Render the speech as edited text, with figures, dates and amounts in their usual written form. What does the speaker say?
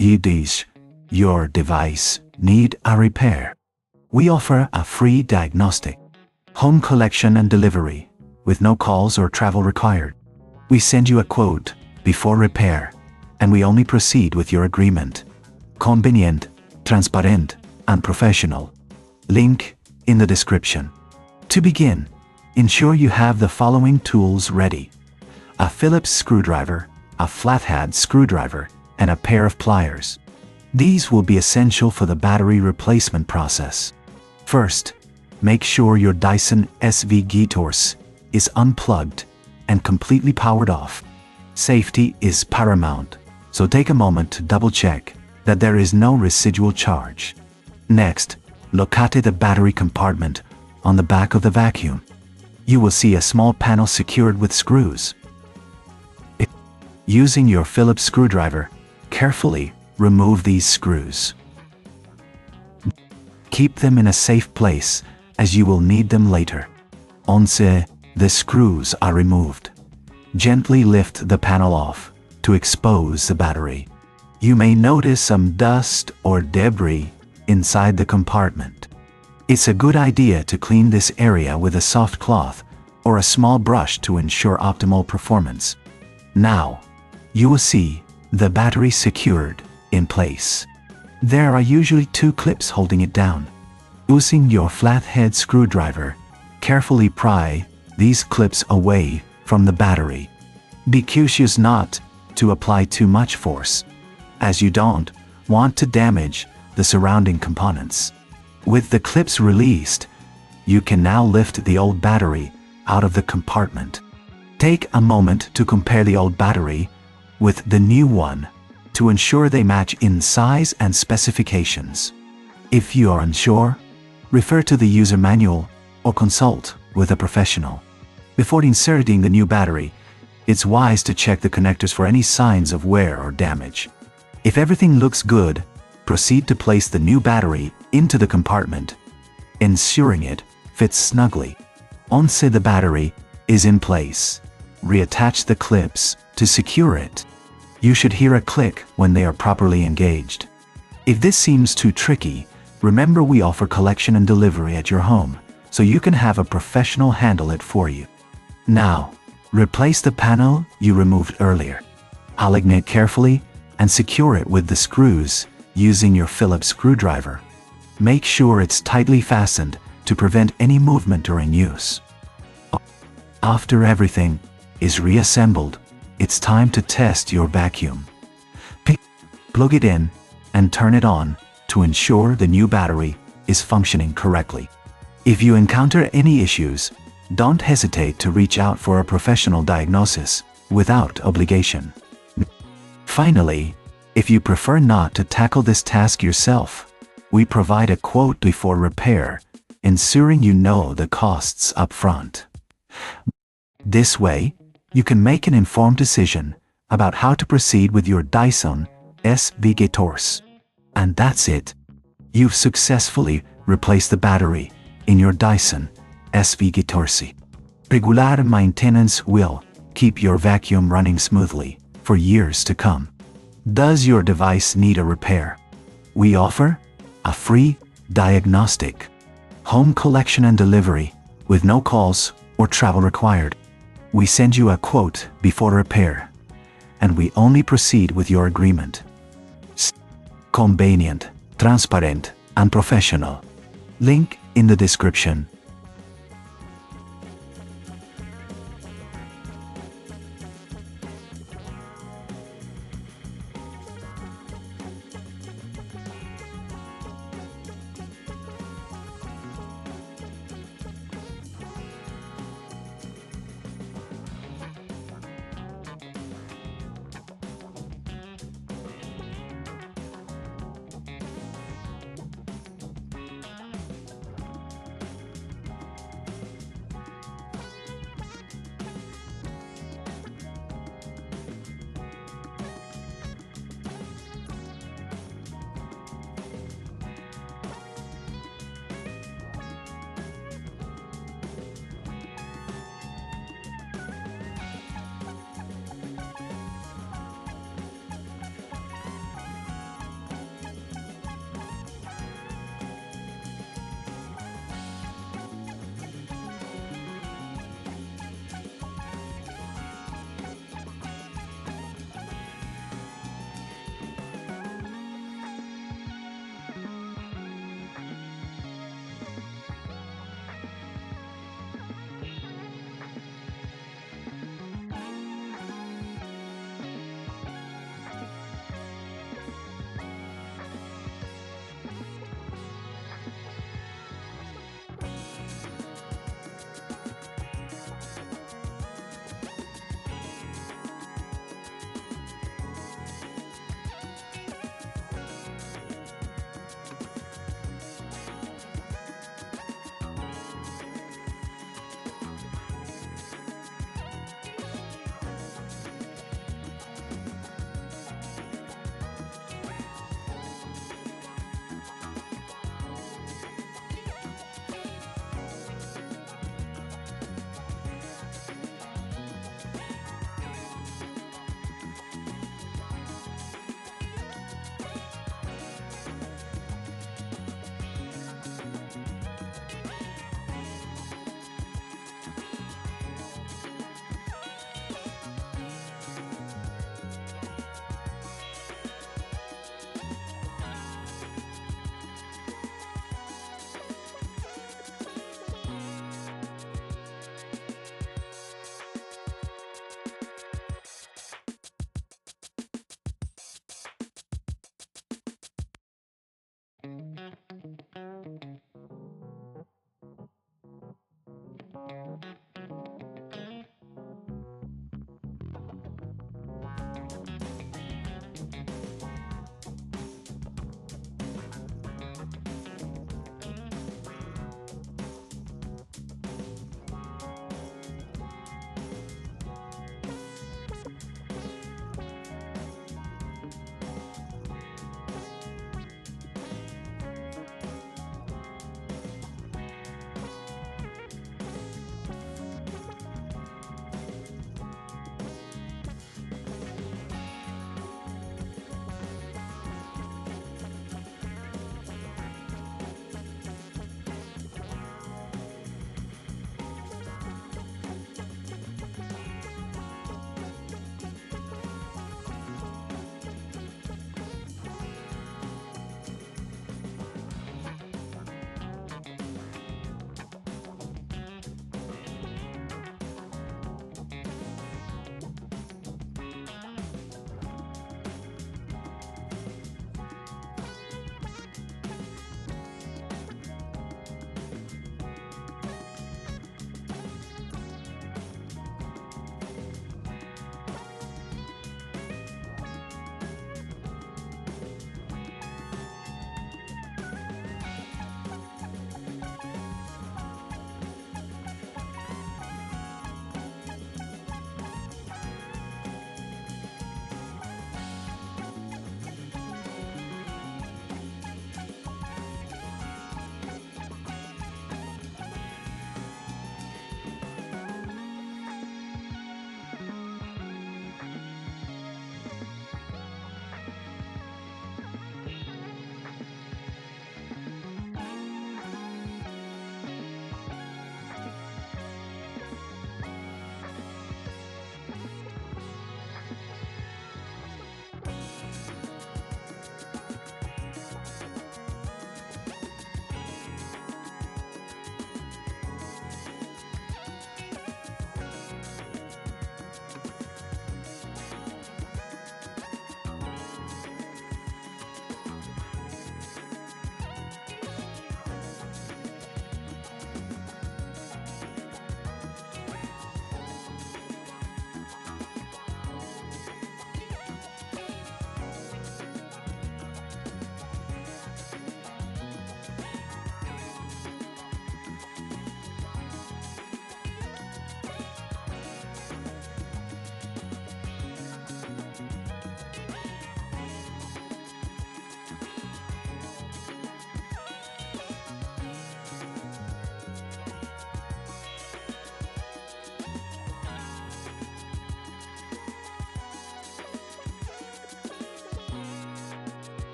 Does your device need a repair? We offer a free diagnostic, home collection and delivery, with no calls or travel required. We send you a quote before repair, and we only proceed with your agreement. Convenient, transparent, and professional. Link in the description. To begin, ensure you have the following tools ready: a Phillips screwdriver, a flathead screwdriver, and a pair of pliers. These will be essential for the battery replacement process. First, make sure your Dyson SV14 is unplugged and completely powered off. Safety is paramount, so take a moment to double-check that there is no residual charge. Next, locate the battery compartment on the back of the vacuum. You will see a small panel secured with screws. Using your Phillips screwdriver, carefully remove these screws. Keep them in a safe place, as you will need them later. Once the screws are removed, gently lift the panel off to expose the battery. You may notice some dust or debris inside the compartment. It's a good idea to clean this area with a soft cloth or a small brush to ensure optimal performance. Now, you will see the battery secured in place. There are usually two clips holding it down. Using your flathead screwdriver, carefully pry these clips away from the battery. Be cautious not to apply too much force, as you don't want to damage the surrounding components. With the clips released, you can now lift the old battery out of the compartment. Take a moment to compare the old battery with the new one to ensure they match in size and specifications. If you are unsure, refer to the user manual or consult with a professional. Before inserting the new battery, it's wise to check the connectors for any signs of wear or damage. If everything looks good, proceed to place the new battery into the compartment, ensuring it fits snugly. Once the battery is in place, reattach the clips to secure it. You should hear a click when they are properly engaged. If this seems too tricky, remember we offer collection and delivery at your home, so you can have a professional handle it for you. Now, replace the panel you removed earlier. Alignate carefully and secure it with the screws using your Phillips screwdriver. Make sure it's tightly fastened to prevent any movement during use. After everything is reassembled, it's time to test your vacuum. Plug it in and turn it on to ensure the new battery is functioning correctly. If you encounter any issues, don't hesitate to reach out for a professional diagnosis without obligation. Finally, if you prefer not to tackle this task yourself, we provide a quote before repair, ensuring you know the costs up front. This way, you can make an informed decision about how to proceed with your Dyson SV14. And that's it. You've successfully replaced the battery in your Dyson SV14. Regular maintenance will keep your vacuum running smoothly for years to come. Does your device need a repair? We offer a free diagnostic, home collection and delivery, with no calls or travel required. We send you a quote before repair, and we only proceed with your agreement. Convenient, transparent, and professional. Link in the description.